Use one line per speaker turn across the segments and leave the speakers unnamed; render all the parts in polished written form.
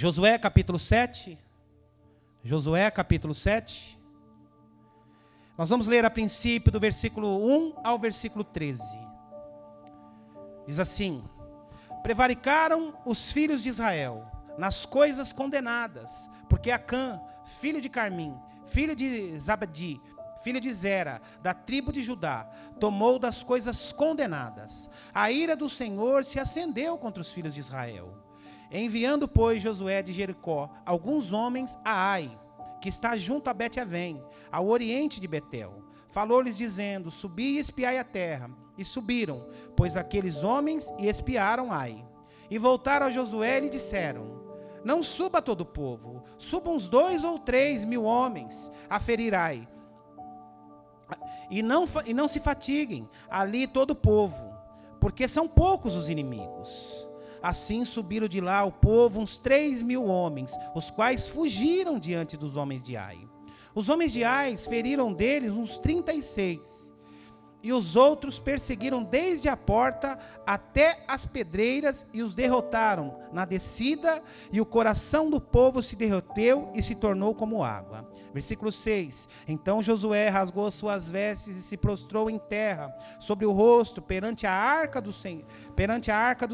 Josué capítulo 7. Josué capítulo 7. Nós vamos ler a princípio do versículo 1 ao versículo 13. Diz assim: prevaricaram os filhos de Israel nas coisas condenadas, porque Acã, filho de Carmim, filho de Zabdi, filho de Zera, da tribo de Judá, tomou das coisas condenadas. A ira do Senhor se acendeu contra os filhos de Israel. Enviando, pois, Josué de Jericó alguns homens a Ai, que está junto a Bet-Avém, ao oriente de Betel. Falou-lhes dizendo: subi e espiai a terra. E subiram, pois aqueles homens e espiaram Ai. E voltaram a Josué e lhe disseram: não suba todo o povo, subam uns 2 ou 3 mil homens a ferir Ai. E não se fatiguem ali todo o povo, porque são poucos os inimigos. Assim subiram de lá o povo uns 3 mil homens, os quais fugiram diante dos homens de Ai. Os homens de Ai feriram deles uns 36. E os outros perseguiram desde a porta até as pedreiras e os derrotaram na descida, e o coração do povo se derreteu e se tornou como água. Versículo 6. Então Josué rasgou suas vestes e se prostrou em terra, sobre o rosto, perante a arca do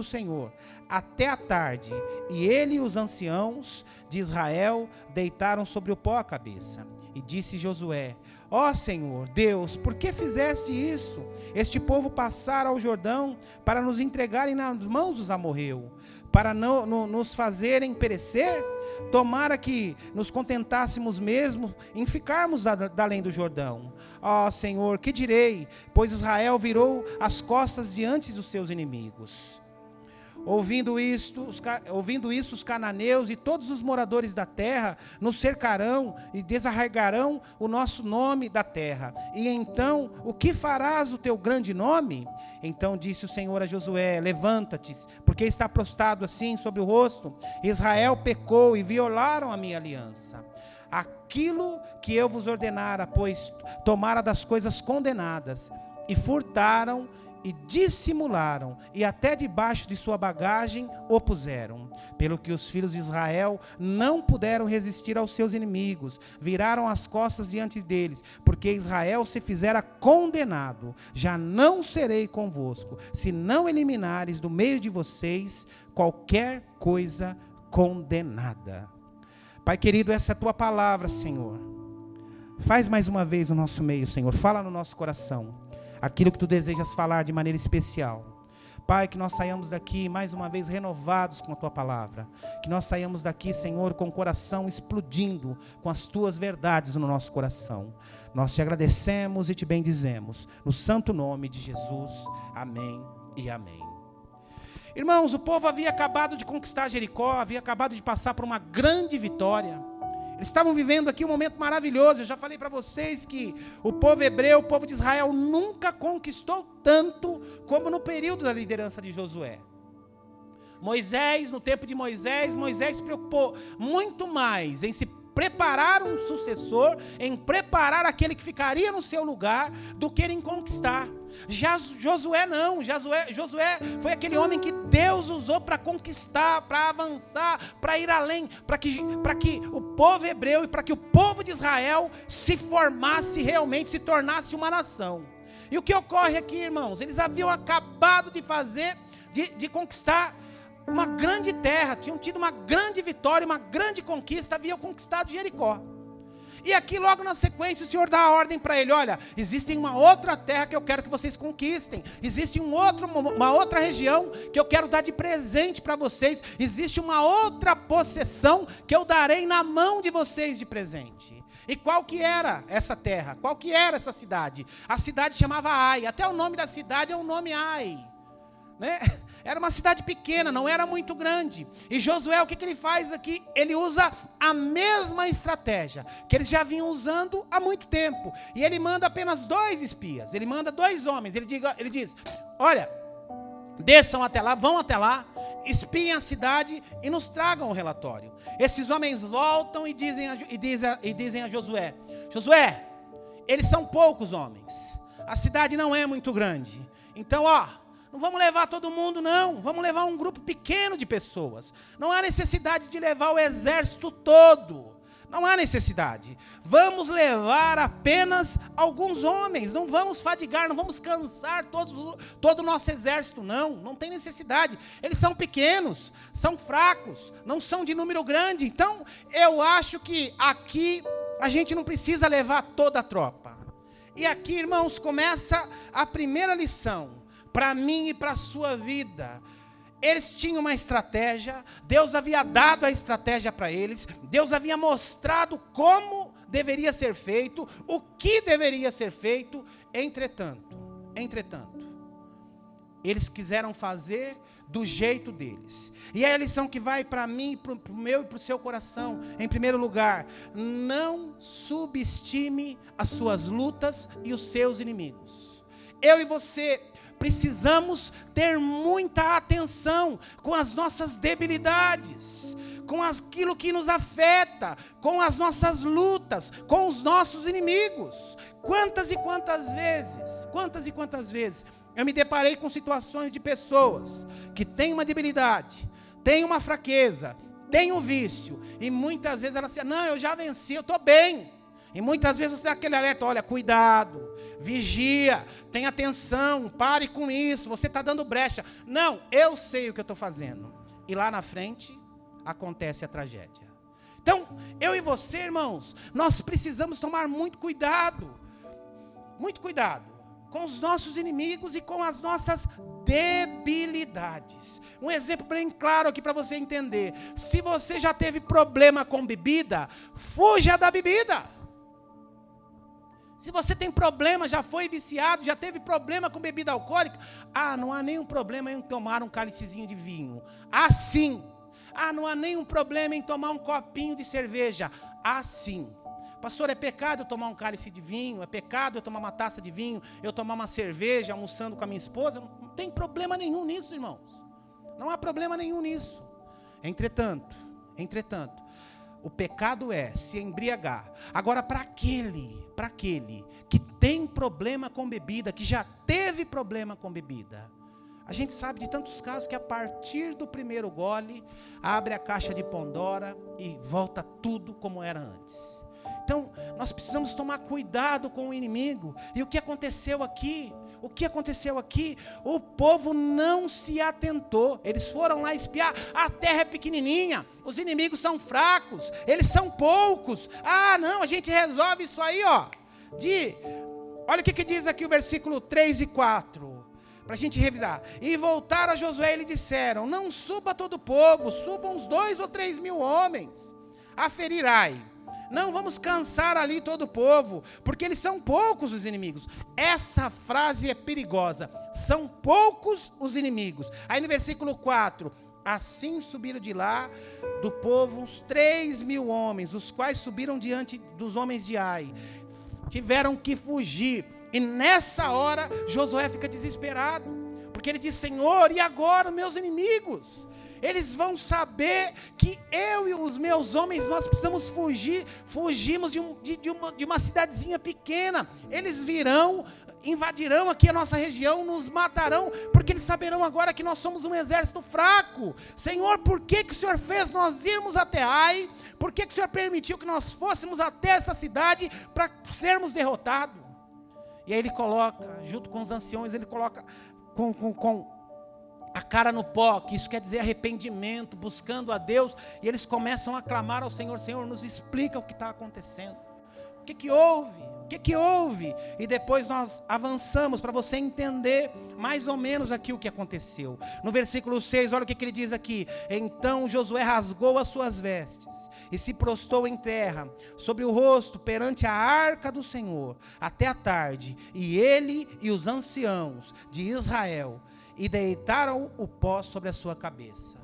Senhor, até a tarde. E ele e os anciãos de Israel deitaram sobre o pó a cabeça. E disse Josué: ó Senhor Deus, por que fizeste isso? Este povo passara ao Jordão para nos entregarem nas mãos dos amorreus, para nos fazerem perecer? Tomara que nos contentássemos mesmo em ficarmos além do Jordão. Ó Senhor, que direi? Pois Israel virou as costas diante dos seus inimigos. Ouvindo isso, os cananeus e todos os moradores da terra nos cercarão e desarraigarão o nosso nome da terra. E então, o que farás o teu grande nome? Então disse o Senhor a Josué: levanta-te, porque está prostrado assim sobre o rosto. Israel pecou e violaram a minha aliança. Aquilo que eu vos ordenara, pois tomara das coisas condenadas, e furtaram e dissimularam, e até debaixo de sua bagagem o puseram. Pelo que os filhos de Israel não puderam resistir aos seus inimigos, viraram as costas diante deles, porque Israel se fizera condenado. Já não serei convosco, se não eliminares do meio de vocês qualquer coisa condenada. Pai querido, essa é a tua palavra, Senhor. Faz mais uma vez no nosso meio, Senhor. Fala no nosso coração aquilo que tu desejas falar de maneira especial. Pai, que nós saiamos daqui mais uma vez renovados com a tua palavra. Que nós saiamos daqui, Senhor, com o coração explodindo com as tuas verdades no nosso coração. Nós te agradecemos e te bendizemos. No santo nome de Jesus. Amém e amém. Irmãos, o povo havia acabado de conquistar Jericó, havia acabado de passar por uma grande vitória. Eles estavam vivendo aqui um momento maravilhoso. Eu já falei para vocês que o povo hebreu, o povo de Israel, nunca conquistou tanto como no período da liderança de Josué. Moisés, no tempo de Moisés se preocupou muito mais em se preparar um sucessor, em preparar aquele que ficaria no seu lugar, do que em conquistar. Já Josué não, Josué foi aquele homem que Deus usou para conquistar, para avançar, para ir além, para que o povo hebreu e para que o povo de Israel se formasse realmente, se tornasse uma nação. E o que ocorre aqui, irmãos? Eles haviam acabado de conquistar uma grande terra, tinham tido uma grande vitória, uma grande conquista, haviam conquistado Jericó. E aqui logo na sequência o Senhor dá a ordem para ele: olha, existe uma outra terra que eu quero que vocês conquistem, existe uma outra região que eu quero dar de presente para vocês, existe uma outra possessão que eu darei na mão de vocês de presente. E qual que era essa terra? Qual que era essa cidade? A cidade chamava Ai, até o nome da cidade é o nome Ai, né? Era uma cidade pequena, não era muito grande. E Josué, o que ele faz aqui? Ele usa a mesma estratégia que eles já vinham usando há muito tempo. E ele manda apenas 2 espias. Ele manda 2 homens. Ele diz: olha, desçam até lá, vão até lá, espiem a cidade e nos tragam o relatório. Esses homens voltam e dizem a Josué: Josué, eles são poucos homens. A cidade não é muito grande. Então, Não vamos levar todo mundo, não. Vamos levar um grupo pequeno de pessoas. Não há necessidade de levar o exército todo. Não há necessidade. Vamos levar apenas alguns homens. Não vamos fadigar, não vamos cansar todo o nosso exército, não. Não tem necessidade. Eles são pequenos, são fracos, não são de número grande. Então, eu acho que aqui a gente não precisa levar toda a tropa. E aqui, irmãos, começa a primeira lição para mim e para a sua vida. Eles tinham uma estratégia, Deus havia dado a estratégia para eles, Deus havia mostrado como deveria ser feito, o que deveria ser feito. Entretanto, eles quiseram fazer do jeito deles. E é a lição que vai para mim, para o meu e para o seu coração. Em primeiro lugar, não subestime as suas lutas e os seus inimigos. Eu e você precisamos ter muita atenção com as nossas debilidades, com aquilo que nos afeta, com as nossas lutas, com os nossos inimigos. Quantas e quantas vezes eu me deparei com situações de pessoas que têm uma debilidade, têm uma fraqueza, têm um vício, e muitas vezes elas dizem, não, eu já venci, eu estou bem. E muitas vezes você dá aquele alerta, olha, cuidado, vigia, tenha atenção, pare com isso, você está dando brecha. Não, eu sei o que eu estou fazendo. E lá na frente, acontece a tragédia. Então, eu e você, irmãos, nós precisamos tomar muito cuidado com os nossos inimigos e com as nossas debilidades. Um exemplo bem claro aqui para você entender. Se você já teve problema com bebida, fuja da bebida. Se você tem problema, já foi viciado, já teve problema com bebida alcoólica, não há nenhum problema em tomar um cálicezinho de vinho. Assim. Não há nenhum problema em tomar um copinho de cerveja. Assim. Pastor, é pecado eu tomar um cálice de vinho? É pecado eu tomar uma taça de vinho? Eu tomar uma cerveja, almoçando com a minha esposa? Não tem problema nenhum nisso, irmãos. Não há problema nenhum nisso. Entretanto, o pecado é se embriagar. Agora, para aquele que tem problema com bebida, que já teve problema com bebida, a gente sabe de tantos casos que a partir do primeiro gole, abre a caixa de Pandora e volta tudo como era antes. Então, nós precisamos tomar cuidado com o inimigo. E o que aconteceu aqui? O povo não se atentou. Eles foram lá espiar. A terra é pequenininha. Os inimigos são fracos. Eles são poucos. Não, a gente resolve isso aí, ó. Olha o que diz aqui o versículo 3 e 4. Para a gente revisar. E voltaram a Josué e lhe disseram: não suba todo o povo, subam uns 2 ou 3 mil homens a ferir Ai. Não vamos cansar ali todo o povo, porque eles são poucos os inimigos. Essa frase é perigosa. São poucos os inimigos. Aí no versículo 4, assim subiram de lá do povo uns 3 mil homens, os quais subiram diante dos homens de Ai. Tiveram que fugir. E nessa hora, Josué fica desesperado, porque ele diz: Senhor, e agora meus inimigos? Eles vão saber que eu e os meus homens, nós precisamos fugir. Fugimos de uma cidadezinha pequena. Eles virão, invadirão aqui a nossa região, nos matarão, porque eles saberão agora que nós somos um exército fraco. Senhor, por que o Senhor fez nós irmos até Ai? Por que o Senhor permitiu que nós fôssemos até essa cidade para sermos derrotados? E aí ele coloca, junto com os anciões, ele coloca com a cara no pó, que isso quer dizer arrependimento, buscando a Deus, e eles começam a clamar ao Senhor: Senhor, nos explica o que está acontecendo, o que houve? E depois nós avançamos para você entender mais ou menos aqui o que aconteceu. No versículo 6, olha o que ele diz aqui: então Josué rasgou as suas vestes e se prostrou em terra, sobre o rosto, perante a arca do Senhor, até a tarde, e ele e os anciãos de Israel, e deitaram o pó sobre a sua cabeça.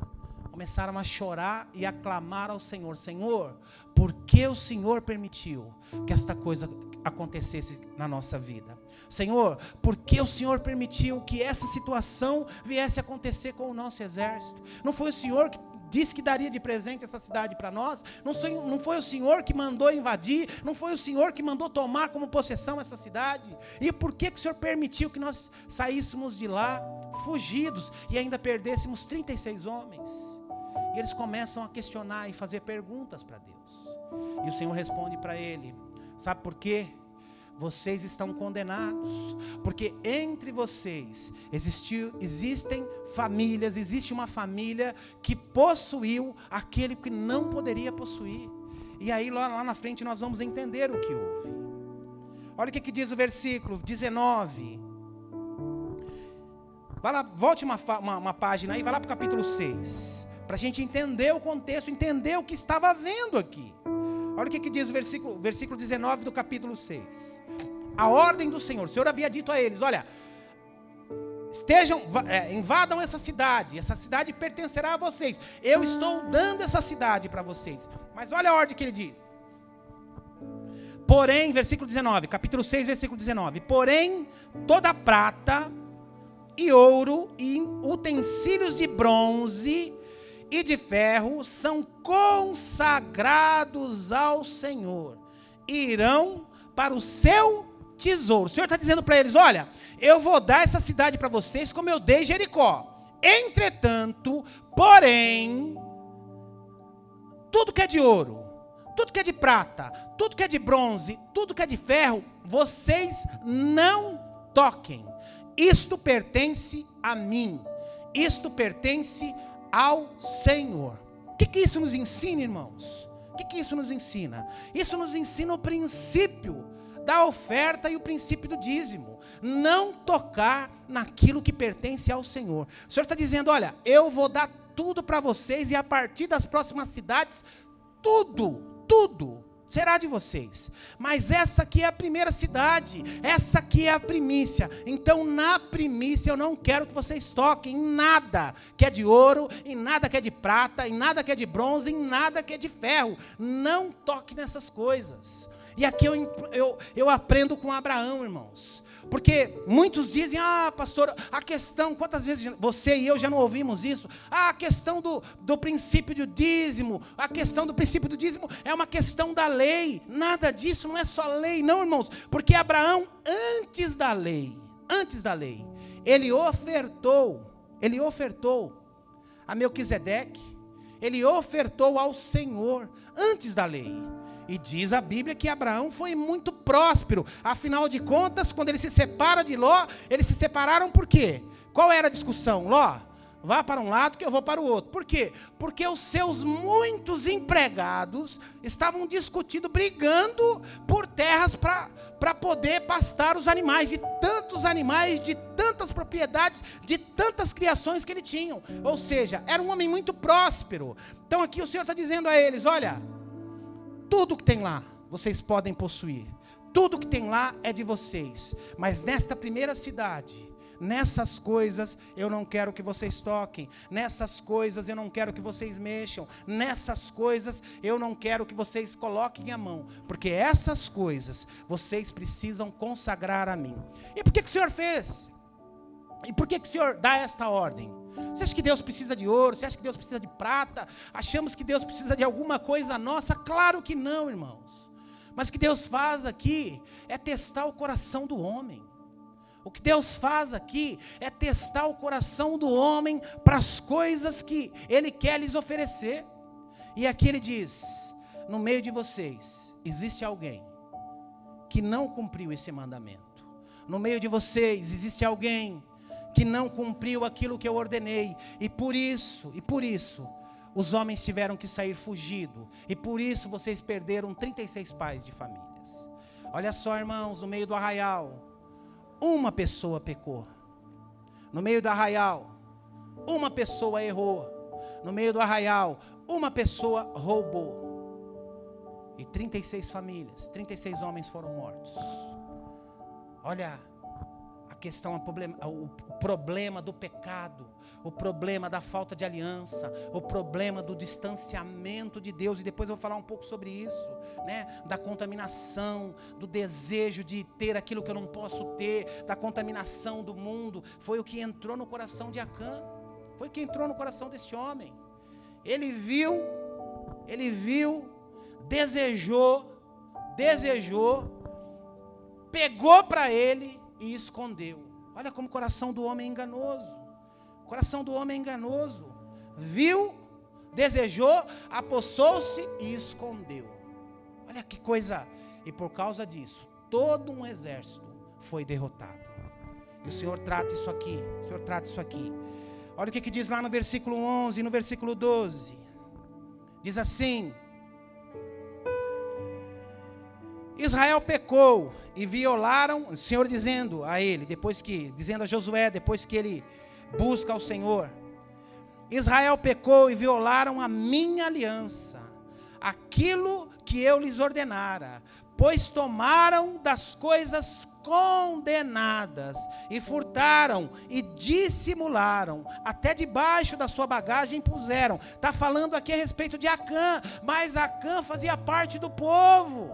Começaram a chorar e a clamar ao Senhor: Senhor, por que o Senhor permitiu que esta coisa acontecesse na nossa vida? Senhor, por que o Senhor permitiu que essa situação viesse a acontecer com o nosso exército? Não foi o Senhor que disse que daria de presente essa cidade para nós? Não foi o Senhor que mandou invadir? Não foi o Senhor que mandou tomar como possessão essa cidade? E por que o Senhor permitiu que nós saíssemos de lá fugidos e ainda perdêssemos 36 homens. E eles começam a questionar e fazer perguntas para Deus. E o Senhor responde para ele: sabe por quê? Vocês estão condenados, porque entre vocês existem famílias, existe uma família que possuiu aquele que não poderia possuir. E aí lá na frente nós vamos entender o que houve. Olha o que diz o versículo 19. Vai lá, volte uma página aí, vai lá para o capítulo 6. Para a gente entender o contexto, entender o que estava havendo aqui. Olha o que diz o versículo 19 do capítulo 6. A ordem do Senhor. O Senhor havia dito a eles: olha, invadam essa cidade pertencerá a vocês. Eu estou dando essa cidade para vocês. Mas olha a ordem que ele diz. Porém, versículo 19, capítulo 6, versículo 19. Porém, toda prata e ouro e utensílios de bronze e de ferro são consagrados ao Senhor e irão para o seu tesouro. O Senhor está dizendo para eles: olha, eu vou dar essa cidade para vocês como eu dei Jericó. Entretanto, porém, tudo que é de ouro, tudo que é de prata, tudo que é de bronze, tudo que é de ferro, vocês não toquem. Isto pertence a mim. Isto pertence ao Senhor. O que isso nos ensina, irmãos? O que isso nos ensina? Isso nos ensina o princípio da oferta e o princípio do dízimo. Não tocar naquilo que pertence ao Senhor. O Senhor está dizendo: olha, eu vou dar tudo para vocês, e a partir das próximas cidades, tudo será de vocês. Mas essa aqui é a primeira cidade, essa aqui é a primícia. Então na primícia eu não quero que vocês toquem em nada que é de ouro, em nada que é de prata, em nada que é de bronze, em nada que é de ferro. Não toque nessas coisas. E aqui eu aprendo com Abraão, irmãos. Porque muitos dizem: ah, pastor, a questão, quantas vezes você e eu já não ouvimos isso? Ah, a questão do princípio do dízimo, a questão do princípio do dízimo é uma questão da lei. Nada disso, não é só lei, não, irmãos. Porque Abraão, antes da lei, ele ofertou a Melquisedeque, ele ofertou ao Senhor, antes da lei. E diz a Bíblia que Abraão foi muito próspero. Afinal de contas, quando ele se separa de Ló, eles se separaram por quê? Qual era a discussão? Ló, vá para um lado que eu vou para o outro. Por quê? Porque os seus muitos empregados estavam discutindo, brigando por terras para poder pastar os animais. De tantos animais, de tantas propriedades, de tantas criações que ele tinha. Ou seja, era um homem muito próspero. Então aqui o Senhor está dizendo a eles: olha, tudo que tem lá, vocês podem possuir. Tudo que tem lá é de vocês. Mas nesta primeira cidade, nessas coisas eu não quero que vocês toquem. Nessas coisas eu não quero que vocês mexam. Nessas coisas eu não quero que vocês coloquem a mão. Porque essas coisas vocês precisam consagrar a mim. E por que o Senhor fez? E por que o Senhor dá esta ordem? Você acha que Deus precisa de ouro? Você acha que Deus precisa de prata? Achamos que Deus precisa de alguma coisa nossa? Claro que não, irmãos. Mas o que Deus faz aqui é testar o coração do homem. O que Deus faz aqui é testar o coração do homem para as coisas que Ele quer lhes oferecer. E aqui Ele diz: no meio de vocês existe alguém que não cumpriu esse mandamento. No meio de vocês existe alguém que não cumpriu aquilo que eu ordenei, e por isso, os homens tiveram que sair fugido, e por isso vocês perderam 36 pais de famílias. Olha só, irmãos, no meio do arraial, uma pessoa pecou. No meio do arraial, uma pessoa errou. No meio do arraial, uma pessoa roubou. E 36 famílias, 36 homens foram mortos. Olha a questão, o problema do pecado, o problema da falta de aliança, o problema do distanciamento de Deus. E depois eu vou falar um pouco sobre isso, né? Da contaminação, do desejo de ter aquilo que eu não posso ter, da contaminação do mundo. Foi o que entrou no coração de Acã, foi o que entrou no coração desse homem. Ele viu, desejou, pegou para ele e escondeu. Olha como o coração do homem é enganoso. coração do homem é enganoso. Viu, desejou, apossou-se e escondeu. Olha que coisa. E por causa disso, todo um exército foi derrotado. E o Senhor trata isso aqui. O Senhor trata isso aqui. Olha o que diz lá no versículo 11 e no versículo 12. Diz assim: Israel pecou e violaram, o Senhor dizendo a ele, dizendo a Josué, depois que ele busca ao Senhor: Israel pecou e violaram a minha aliança, aquilo que eu lhes ordenara, pois tomaram das coisas condenadas e furtaram e dissimularam, até debaixo da sua bagagem puseram. Está falando aqui a respeito de Acã, mas Acã fazia parte do povo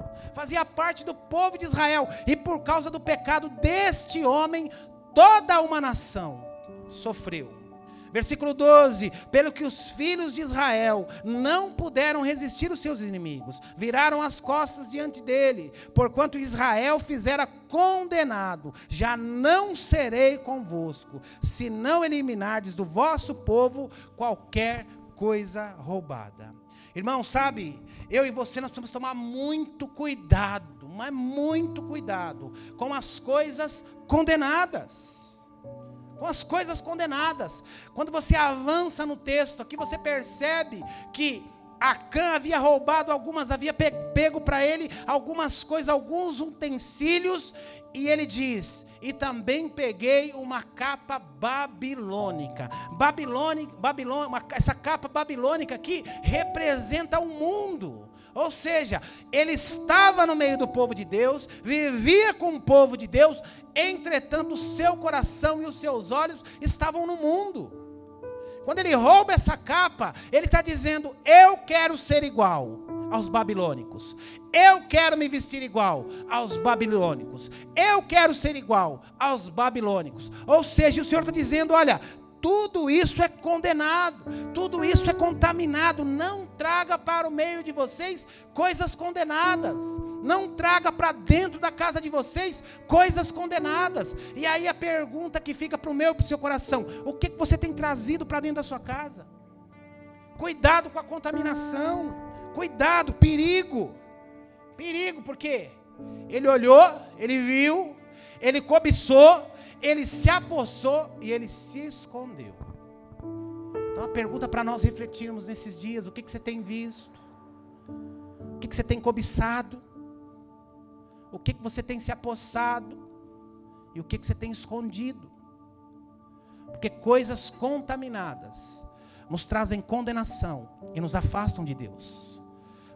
de Israel, e por causa do pecado deste homem, toda uma nação sofreu. Versículo 12: pelo que os filhos de Israel não puderam resistir os seus inimigos, viraram as costas diante dele, porquanto Israel fizera condenado, já não serei convosco, se não eliminardes do vosso povo qualquer coisa roubada. Irmão, sabe, eu e você nós precisamos tomar muito cuidado, mas muito cuidado com as coisas condenadas. Com as coisas condenadas. Quando você avança no texto aqui, você percebe que Acã havia roubado havia pego para ele algumas coisas, alguns utensílios, e ele diz: e também peguei uma capa babilônica. Essa capa babilônica aqui representa o mundo. Ou seja, ele estava no meio do povo de Deus, vivia com o povo de Deus, entretanto o seu coração e os seus olhos estavam no mundo. Quando ele rouba essa capa, ele está dizendo: eu quero ser igual aos babilônicos, eu quero me vestir igual aos babilônicos, eu quero ser igual aos babilônicos. Ou seja, o Senhor está dizendo: olha, tudo isso é condenado, tudo isso é contaminado. Não traga para o meio de vocês coisas condenadas, não traga para dentro da casa de vocês coisas condenadas. E aí a pergunta que fica para o meu e para o seu coração: o que você tem trazido para dentro da sua casa? Cuidado com a contaminação, cuidado, perigo, porque ele olhou, ele viu, ele cobiçou, ele se apossou e ele se escondeu. Então a pergunta para nós refletirmos nesses dias: o que você tem visto? O que você tem cobiçado? O que você tem se apossado? E o que você tem escondido? Porque coisas contaminadas nos trazem condenação e nos afastam de Deus.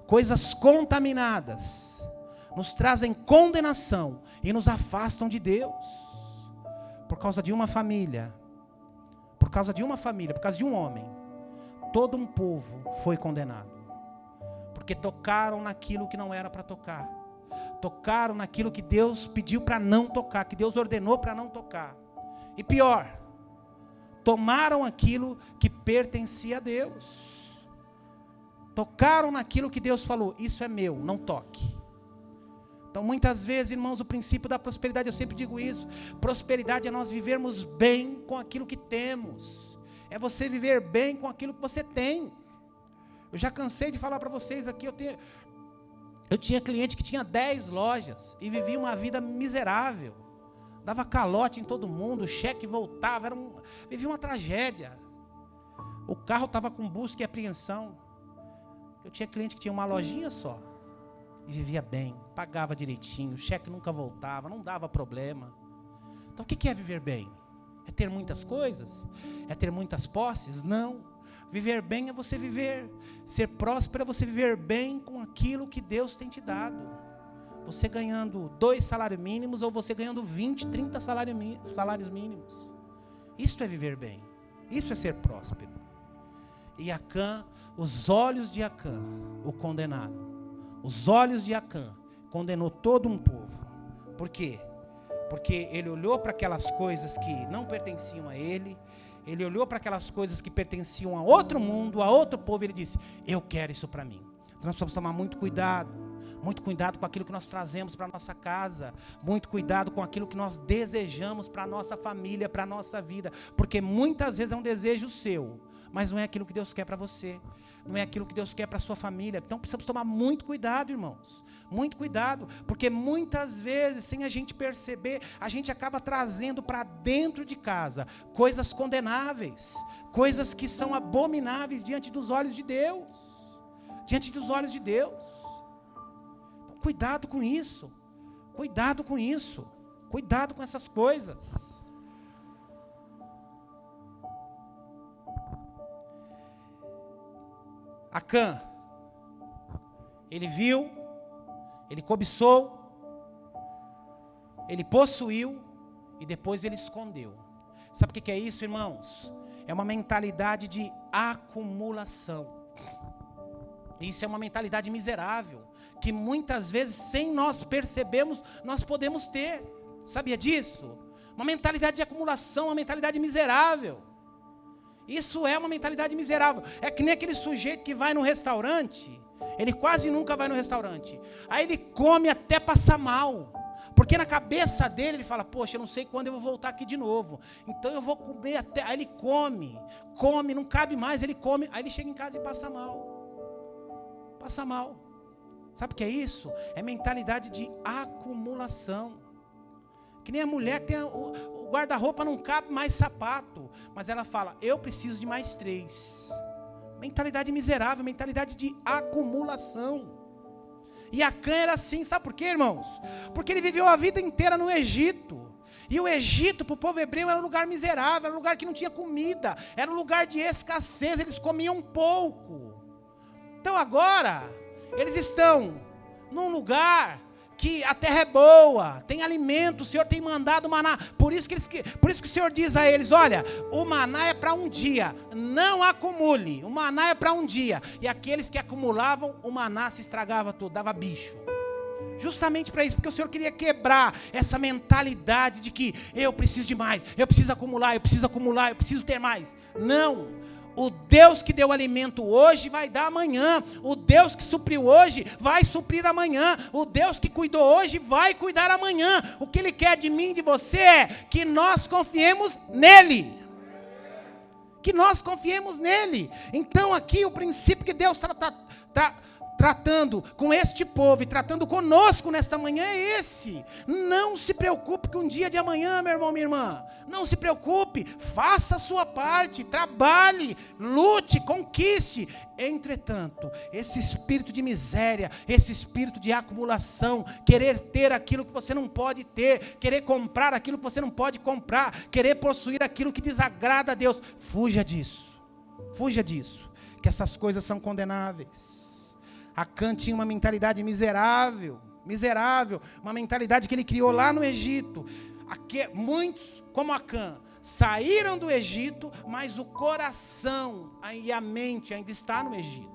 Coisas contaminadas nos trazem condenação e nos afastam de Deus. Por causa de uma família, por causa de um homem, todo um povo foi condenado. Porque tocaram naquilo que não era para tocar. Tocaram naquilo que Deus pediu para não tocar, que Deus ordenou para não tocar. E pior, tomaram aquilo que pertencia a Deus. Tocaram naquilo que Deus falou: isso é meu, não toque. Então muitas vezes, irmãos, o princípio da prosperidade, eu sempre digo isso: prosperidade é nós vivermos bem com aquilo que temos. É você viver bem com aquilo que você tem. Eu já cansei de falar para vocês aqui, eu tinha cliente que tinha 10 lojas e vivia uma vida miserável. Dava calote em todo mundo, o cheque voltava, vivia uma tragédia. O carro estava com busca e apreensão. Eu tinha cliente que tinha uma lojinha só e vivia bem, pagava direitinho, o cheque nunca voltava, não dava problema. Então o que é viver bem? É ter muitas coisas? É ter muitas posses? Não. Viver bem é você viver. Ser próspero é você viver bem com aquilo que Deus tem te dado. Você ganhando 2 salários mínimos ou você ganhando 20, 30 salários mínimos. Isso é viver bem. Isso é ser próspero. E Acã, os olhos de Acã o condenaram. Os olhos de Acã condenou todo um povo. Por quê? Porque ele olhou para aquelas coisas que não pertenciam a ele. Ele olhou para aquelas coisas que pertenciam a outro mundo, a outro povo, e ele disse: eu quero isso para mim. Então nós precisamos tomar muito cuidado, Muito cuidado com aquilo que nós trazemos para a nossa casa. Muito cuidado com aquilo que nós desejamos para a nossa família, para a nossa vida. Porque muitas vezes é um desejo seu, mas não é aquilo que Deus quer para você. Não é aquilo que Deus quer para a sua família. Então precisamos tomar muito cuidado, irmãos. Muito cuidado. Porque muitas vezes, sem a gente perceber, a gente acaba trazendo para dentro de casa coisas condenáveis. Coisas que são abomináveis diante dos olhos de Deus. Diante dos olhos de Deus. Então, cuidado com isso. Cuidado com isso. Cuidado com essas coisas. Acã, ele viu, ele cobiçou, ele possuiu e depois ele escondeu. Sabe o que é isso, irmãos? É uma mentalidade de acumulação. Isso é uma mentalidade miserável, que muitas vezes, sem nós percebermos, nós podemos ter. Sabia disso? Uma mentalidade de acumulação, uma mentalidade miserável. Isso é uma mentalidade miserável. É que nem aquele sujeito que vai no restaurante, ele quase nunca vai no restaurante. Aí ele come até passar mal. Porque na cabeça dele ele fala, poxa, eu não sei quando eu vou voltar aqui de novo. Então eu vou comer até... Aí ele come, não cabe mais, ele come. Aí ele chega em casa e passa mal. Passa mal. Sabe o que é isso? É mentalidade de acumulação. Que nem a mulher que tem o guarda-roupa, não cabe mais sapato. Mas ela fala, eu preciso de mais 3. Mentalidade miserável, mentalidade de acumulação. E Acã era assim, sabe por quê, irmãos? Porque ele viveu a vida inteira no Egito. E o Egito, para o povo hebreu, era um lugar miserável, era um lugar que não tinha comida, era um lugar de escassez, eles comiam pouco. Então agora, eles estão num lugar que a terra é boa, tem alimento, o Senhor tem mandado o maná. Por isso que o Senhor diz a eles, olha, o maná é para um dia, não acumule, o maná é para um dia. E aqueles que acumulavam, o maná se estragava tudo, dava bicho. Justamente para isso, porque o Senhor queria quebrar essa mentalidade de que eu preciso de mais, eu preciso acumular, eu preciso ter mais. Não. O Deus que deu alimento hoje vai dar amanhã. O Deus que supriu hoje vai suprir amanhã. O Deus que cuidou hoje vai cuidar amanhã. O que Ele quer de mim e de você é que nós confiemos nele. Que nós confiemos nele. Então aqui o princípio que Deus tratando com este povo e tratando conosco nesta manhã é esse. Não se preocupe com o dia de amanhã, meu irmão, minha irmã. Não se preocupe, faça a sua parte, trabalhe, lute, conquiste. Entretanto, esse espírito de miséria, esse espírito de acumulação, querer ter aquilo que você não pode ter, querer comprar aquilo que você não pode comprar, querer possuir aquilo que desagrada a Deus, fuja disso, que essas coisas são condenáveis. Acã tinha uma mentalidade miserável, uma mentalidade que ele criou lá no Egito. Muitos, como Acã, saíram do Egito, mas o coração e a mente ainda está no Egito.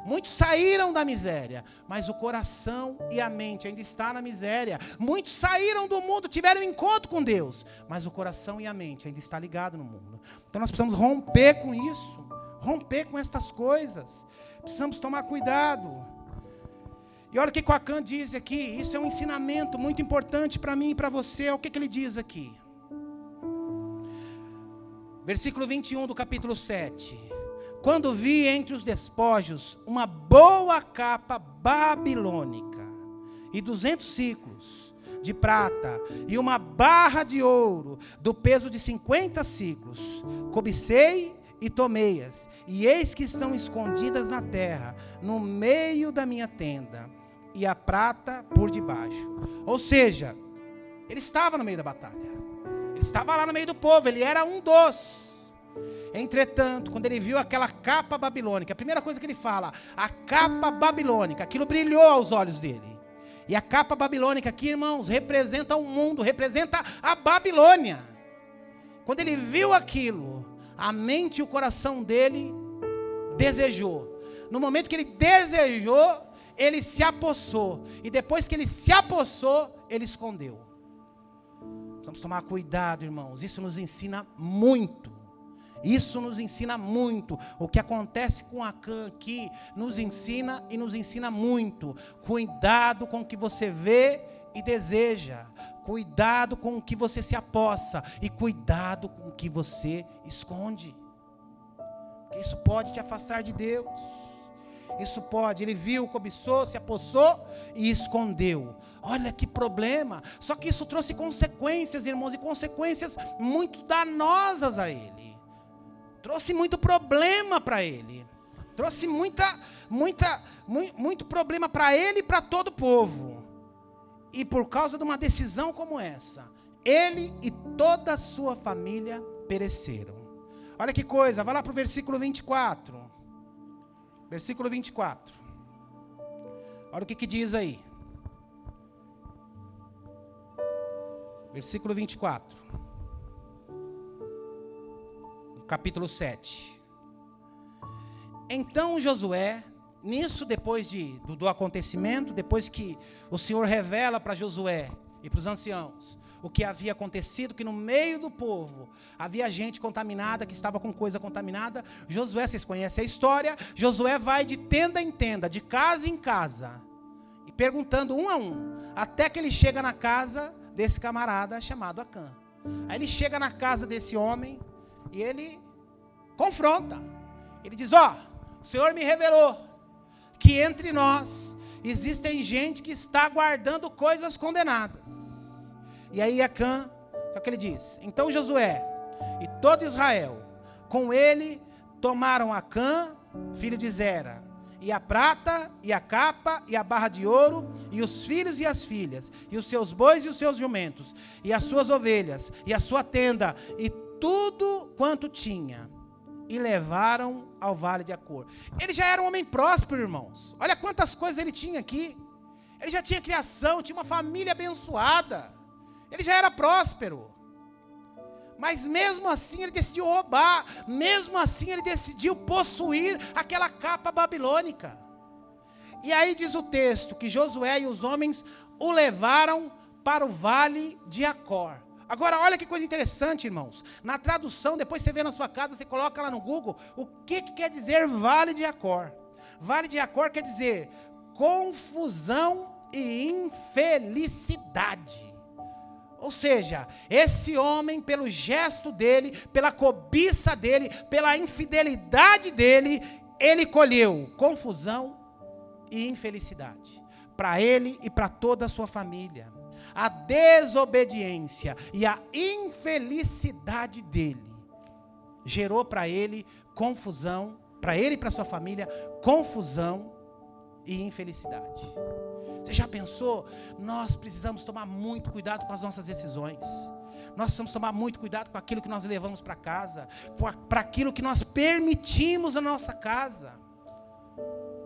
Muitos saíram da miséria, mas o coração e a mente ainda está na miséria. Muitos saíram do mundo, tiveram um encontro com Deus, mas o coração e a mente ainda está ligado no mundo. Então nós precisamos romper com isso, romper com estas coisas. Precisamos tomar cuidado. E olha o que o Acã diz aqui. Isso é um ensinamento muito importante para mim e para você. O que ele diz aqui? Versículo 21 do capítulo 7. Quando vi entre os despojos uma boa capa babilônica e 200 ciclos de prata e uma barra de ouro do peso de 50 ciclos, cobicei e tomei-as, e eis que estão escondidas na terra, no meio da minha tenda, e a prata por debaixo. Ou seja, ele estava no meio da batalha, ele estava lá no meio do povo, ele era um dos. Entretanto, quando ele viu aquela capa babilônica, a primeira coisa que ele fala, a capa babilônica, aquilo brilhou aos olhos dele. E a capa babilônica aqui, irmãos, representa o mundo, representa a Babilônia. Quando ele viu aquilo, a mente e o coração dele desejou. No momento que ele desejou, ele se apossou. E depois que ele se apossou, ele escondeu. Precisamos tomar cuidado, irmãos. Isso nos ensina muito. Isso nos ensina muito. O que acontece com Acã aqui nos ensina e nos ensina muito. Cuidado com o que você vê e deseja. Cuidado com o que você se apossa. E cuidado com o que você esconde. Porque isso pode te afastar de Deus. Isso pode. Ele viu, cobiçou, se apossou e escondeu. Olha que problema. Só que isso trouxe consequências, irmãos, e consequências muito danosas a ele. Trouxe muito problema para ele. Trouxe muito problema para ele e para todo o povo. E por causa de uma decisão como essa, ele e toda a sua família pereceram. Olha que coisa, vai lá para o versículo 24. Versículo 24. Olha o que diz aí. Versículo 24. Capítulo 7. Então Josué, nisso depois do acontecimento, depois que o Senhor revela para Josué e para os anciãos o que havia acontecido, que no meio do povo havia gente contaminada, que estava com coisa contaminada, Josué, vocês conhecem a história, Josué vai de tenda em tenda, de casa em casa, e perguntando um a um, até que ele chega na casa desse camarada chamado Acã. Aí ele chega na casa desse homem, e ele confronta. Ele diz, o Senhor me revelou que entre nós existem gente que está guardando coisas condenadas. E aí Acã, o que ele diz? Então Josué e todo Israel, com ele tomaram Acã, filho de Zera, e a prata, e a capa, e a barra de ouro, e os filhos e as filhas, e os seus bois e os seus jumentos, e as suas ovelhas, e a sua tenda, e tudo quanto tinha, e levaram ao vale de Acor. Ele já era um homem próspero, irmãos. Olha quantas coisas ele tinha aqui. Ele já tinha criação, tinha uma família abençoada. Ele já era próspero. Mas mesmo assim ele decidiu roubar. Mesmo assim ele decidiu possuir aquela capa babilônica. E aí diz o texto que Josué e os homens o levaram para o vale de Acor. Agora, olha que coisa interessante, irmãos. Na tradução, depois você vê na sua casa, você coloca lá no Google, o que quer dizer Vale de Acor. Vale de Acor quer dizer confusão e infelicidade. Ou seja, esse homem, pelo gesto dele, pela cobiça dele, pela infidelidade dele, ele colheu confusão e infelicidade. Para ele e para toda a sua família. A desobediência e a infelicidade dele gerou para ele confusão, para ele e para sua família, confusão e infelicidade. Você já pensou? Nós precisamos tomar muito cuidado com as nossas decisões. Nós precisamos tomar muito cuidado com aquilo que nós levamos para casa, para aquilo que nós permitimos na nossa casa.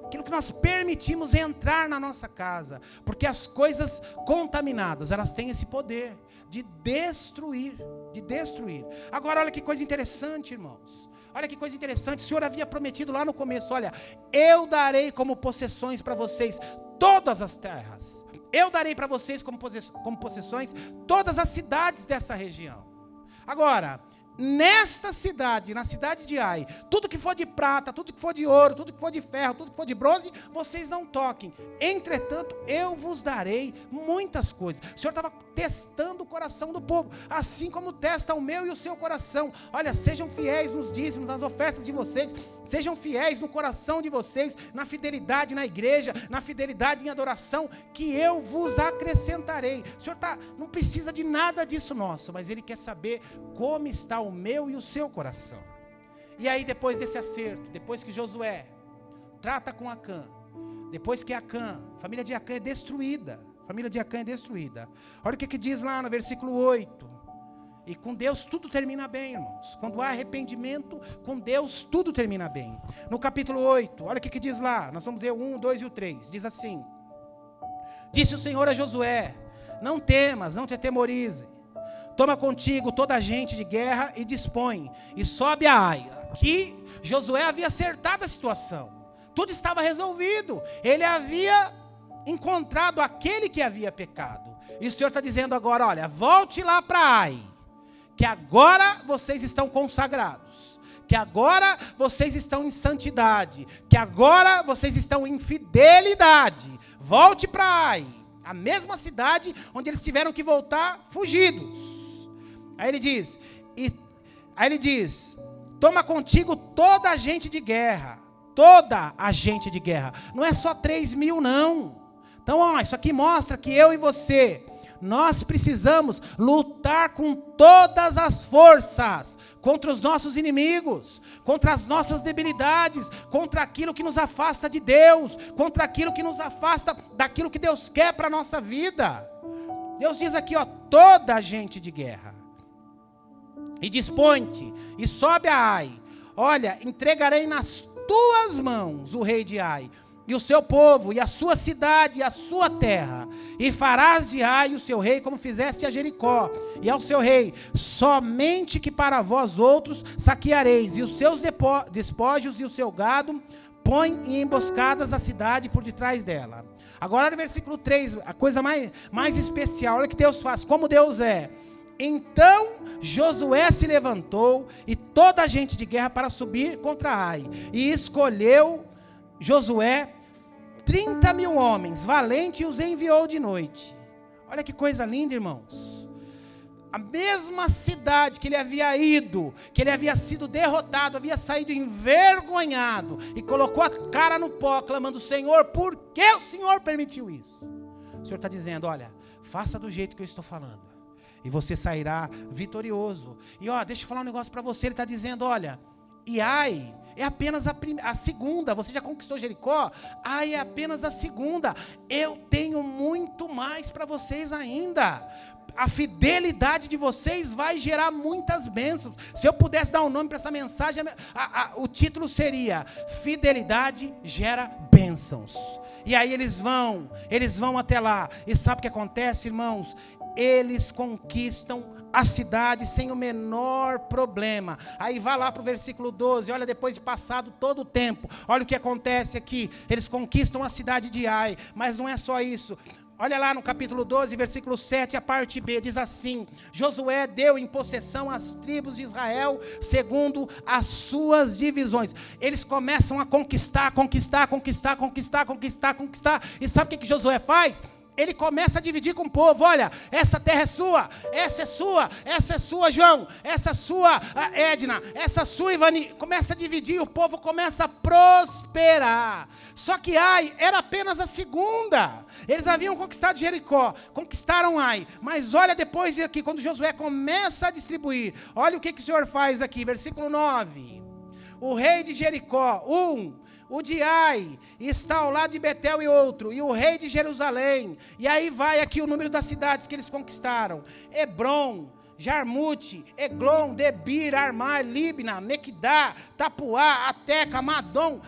Aquilo que nós permitimos entrar na nossa casa. Porque as coisas contaminadas, elas têm esse poder de destruir. Agora olha que coisa interessante, irmãos. Olha que coisa interessante. O Senhor havia prometido lá no começo, olha, eu darei como possessões para vocês todas as terras. Eu darei para vocês como possessões todas as cidades dessa região. Agora, nesta cidade, na cidade de Ai, tudo que for de prata, tudo que for de ouro, tudo que for de ferro, tudo que for de bronze, vocês não toquem. Entretanto, eu vos darei muitas coisas. O Senhor estava testando o coração do povo, assim como testa o meu e o seu coração. Olha, sejam fiéis nos dízimos, nas ofertas de vocês, sejam fiéis no coração de vocês, na fidelidade na igreja, na fidelidade em adoração, que eu vos acrescentarei. O Senhor não precisa de nada disso nosso, mas Ele quer saber como está o meu e o seu coração. E aí depois desse acerto, depois que Josué trata com Acã, depois que Acã, a família de Acã é destruída, olha o que diz lá no versículo 8, e com Deus tudo termina bem, irmãos. Quando há arrependimento, com Deus tudo termina bem. No capítulo 8, olha o que diz lá, nós vamos ver o 1, o 2 e o 3, diz assim: disse o Senhor a Josué, não temas, não te atemorize, toma contigo toda a gente de guerra e dispõe, e sobe a Ai. Aqui Josué havia acertado a situação, tudo estava resolvido, ele havia encontrado aquele que havia pecado, e o Senhor está dizendo agora, olha, volte lá para Ai, que agora vocês estão consagrados, que agora vocês estão em santidade, que agora vocês estão em fidelidade. Volte para Ai, a mesma cidade onde eles tiveram que voltar fugidos. Aí ele diz, toma contigo toda a gente de guerra. Toda a gente de guerra. Não é só 3.000 não. Então, ó, isso aqui mostra que eu e você, nós precisamos lutar com todas as forças contra os nossos inimigos, contra as nossas debilidades, contra aquilo que nos afasta de Deus, contra aquilo que nos afasta daquilo que Deus quer para a nossa vida. Deus diz aqui, ó, toda a gente de guerra. E dispõe-te e sobe a Ai. Olha, entregarei nas tuas mãos o rei de Ai, e o seu povo, e a sua cidade, e a sua terra, e farás de Ai o seu rei, como fizeste a Jericó, e ao seu rei, somente que para vós outros saqueareis, e os seus despojos e o seu gado, põe em emboscadas a cidade por detrás dela. Agora no versículo 3, a coisa mais especial, olha o que Deus faz, como Deus é. Então Josué se levantou, e toda a gente de guerra para subir contra Ai, e escolheu Josué 30.000 homens, valentes, e os enviou de noite. Olha que coisa linda, irmãos. A mesma cidade que ele havia ido, que ele havia sido derrotado, havia saído envergonhado, e colocou a cara no pó, clamando, Senhor, por que o Senhor permitiu isso? O Senhor está dizendo, olha, faça do jeito que eu estou falando, e você sairá vitorioso. E ó, deixa eu falar um negócio para você, ele está dizendo, olha, e Ai é apenas a segunda. Você já conquistou Jericó? Ai é apenas a segunda. Eu tenho muito mais para vocês ainda. A fidelidade de vocês vai gerar muitas bênçãos. Se eu pudesse dar um nome para essa mensagem, o título seria Fidelidade gera bênçãos. E aí eles vão até lá. E sabe o que acontece, irmãos? Eles conquistam a cidade sem o menor problema. Aí vai lá para o versículo 12, olha, depois de passado todo o tempo, olha o que acontece aqui, eles conquistam a cidade de Ai, mas não é só isso. Olha lá no capítulo 12, versículo 7, a parte B, diz assim, Josué deu em possessão as tribos de Israel, segundo as suas divisões. Eles começam a conquistar, e sabe o que Josué faz? Ele começa a dividir com o povo, olha, essa terra é sua, essa é sua, João, essa é sua, Edna, essa é sua, Ivani. Começa a dividir, o povo começa a prosperar. Só que Ai era apenas a segunda. Eles haviam conquistado Jericó, conquistaram Ai, mas olha depois aqui, quando Josué começa a distribuir, olha o que o Senhor faz aqui, versículo 9. O rei de Jericó, o de Ai está ao lado de Betel e outro, e o rei de Jerusalém, e aí vai aqui o número das cidades que eles conquistaram, Hebron, Jarmute, Eglon, Debir, Armar, Libna, Mequidá, Tapuá, Ateca, Madom,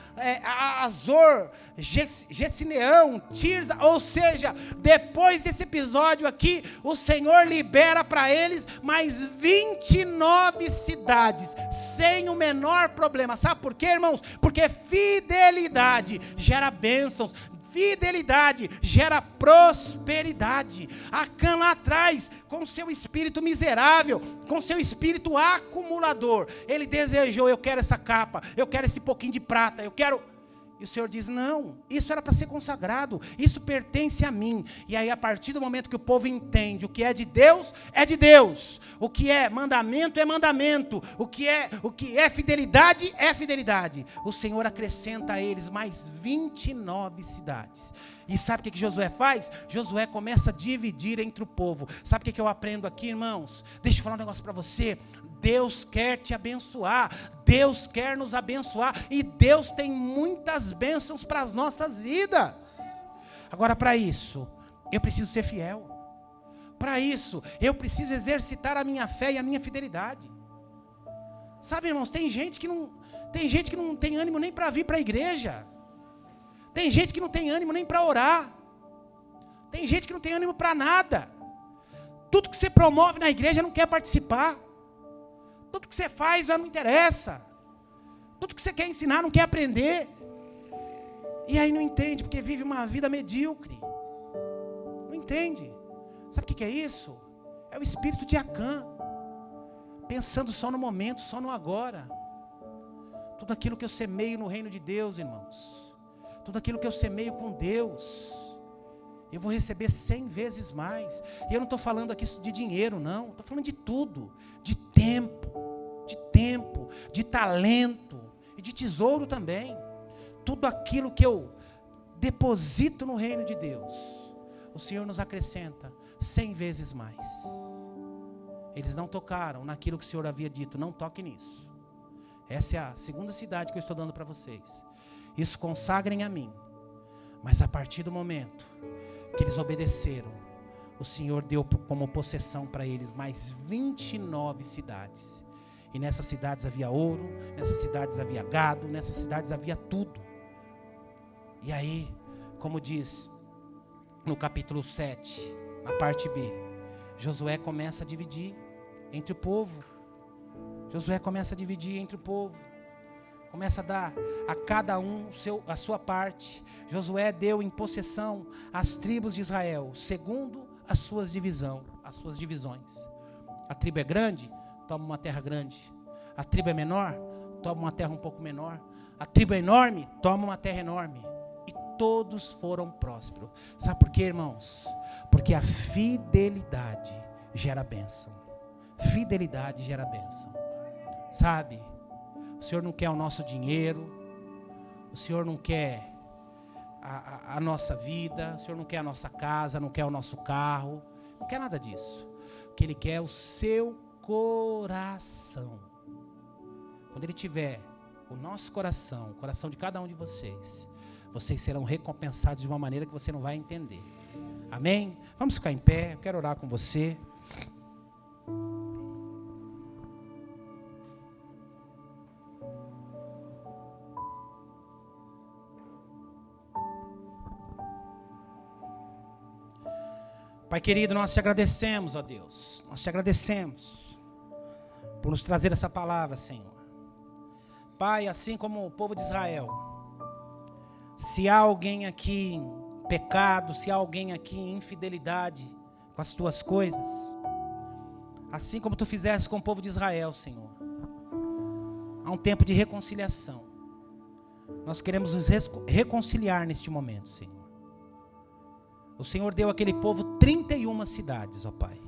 Azor, Gessineão, Tirza. Ou seja, depois desse episódio aqui, o Senhor libera para eles mais 29 cidades, sem o menor problema. Sabe por quê, irmãos? Porque fidelidade gera bênçãos. Fidelidade gera prosperidade. Acã lá atrás, com seu espírito miserável, com seu espírito acumulador, ele desejou, eu quero essa capa, eu quero esse pouquinho de prata, eu quero... E o Senhor diz, não, isso era para ser consagrado, isso pertence a mim. E aí a partir do momento que o povo entende, o que é de Deus, o que é mandamento, o que é fidelidade, o Senhor acrescenta a eles mais 29 cidades. E sabe o que Josué faz? Josué começa a dividir entre o povo. Sabe o que eu aprendo aqui, irmãos? Deixa eu falar um negócio para você. Deus quer te abençoar, Deus quer nos abençoar, e Deus tem muitas bênçãos para as nossas vidas. Agora, para isso, eu preciso ser fiel. Para isso, eu preciso exercitar a minha fé e a minha fidelidade. Sabe, irmãos, tem gente que não tem ânimo nem para vir para a igreja. Tem gente que não tem ânimo nem para orar. Tem gente que não tem ânimo para nada. Tudo que você promove na igreja não quer participar. Tudo que você faz já não interessa. Tudo que você quer ensinar não quer aprender. E aí não entende, porque vive uma vida medíocre. Não entende. Sabe o que é isso? É o espírito de Acã. Pensando só no momento, só no agora. Tudo aquilo que eu semeio no reino de Deus, irmãos, tudo aquilo que eu semeio com Deus, eu vou receber 100 vezes mais. E eu não estou falando aqui de dinheiro, não. Estou falando de tudo. De tempo, de talento e de tesouro também. Tudo aquilo que eu deposito no reino de Deus, o Senhor nos acrescenta 100 vezes mais. Eles não tocaram naquilo que o Senhor havia dito. Não toque nisso. Essa é a segunda cidade que eu estou dando para vocês. Isso consagrem a mim. Mas a partir do momento que eles obedeceram, o Senhor deu como possessão para eles mais 29 cidades. E nessas cidades havia ouro, nessas cidades havia gado, nessas cidades havia tudo. E aí, como diz no capítulo 7, na parte B, Josué começa a dividir entre o povo. Josué começa a dividir entre o povo. Começa a dar a cada um a sua parte. Josué deu em possessão as tribos de Israel, segundo as suas divisões. A tribo é grande, toma uma terra grande. A tribo é menor, toma uma terra um pouco menor. A tribo é enorme, toma uma terra enorme. E todos foram prósperos. Sabe por quê, irmãos? Porque a fidelidade gera bênção. Fidelidade gera bênção. Sabe? O Senhor não quer o nosso dinheiro, o Senhor não quer a nossa vida, o Senhor não quer a nossa casa, não quer o nosso carro, não quer nada disso. O que Ele quer é o seu coração. Quando Ele tiver o nosso coração, o coração de cada um de vocês, vocês serão recompensados de uma maneira que você não vai entender. Amém? Vamos ficar em pé, eu quero orar com você. Pai querido, nós te agradecemos, ó Deus. Nós te agradecemos por nos trazer essa palavra, Senhor. Pai, assim como o povo de Israel, se há alguém aqui em pecado, se há alguém aqui em infidelidade com as tuas coisas, assim como tu fizeste com o povo de Israel, Senhor, há um tempo de reconciliação. Nós queremos nos reconciliar neste momento, Senhor. O Senhor deu àquele povo 31 cidades, ó Pai.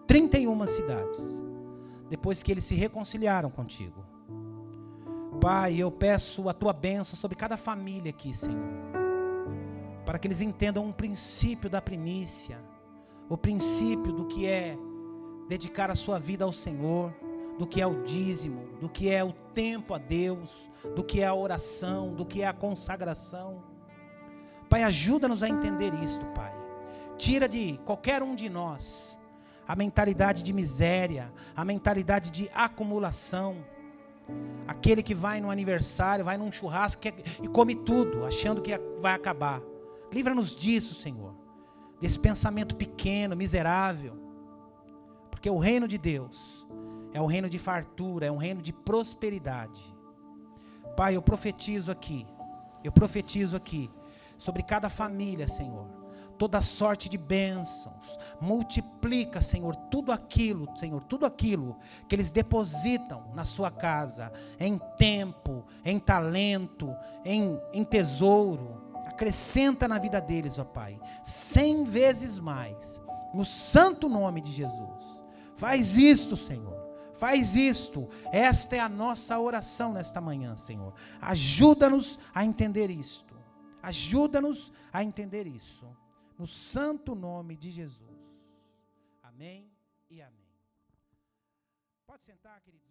31 cidades. Depois que eles se reconciliaram contigo. Pai, eu peço a tua bênção sobre cada família aqui, Senhor. Para que eles entendam um princípio da primícia. O princípio do que é dedicar a sua vida ao Senhor. Do que é o dízimo. Do que é o tempo a Deus. Do que é a oração. Do que é a consagração. Pai, ajuda-nos a entender isto, Pai. Tira de qualquer um de nós a mentalidade de miséria, a mentalidade de acumulação. Aquele que vai no aniversário, vai num churrasco e come tudo, achando que vai acabar. Livra-nos disso, Senhor. Desse pensamento pequeno, miserável. Porque o reino de Deus é um reino de fartura, é um reino de prosperidade. Pai, eu profetizo aqui sobre cada família, Senhor, toda sorte de bênçãos. Multiplica, Senhor, tudo aquilo que eles depositam na sua casa, em tempo, em talento, em tesouro. Acrescenta na vida deles, ó Pai, 100 vezes mais, no santo nome de Jesus. Faz isto, Senhor. Faz isto. Esta é a nossa oração nesta manhã, Senhor. Ajuda-nos a entender isto. Ajuda-nos a entender isso. No santo nome de Jesus. Amém e amém. Pode sentar, queridos.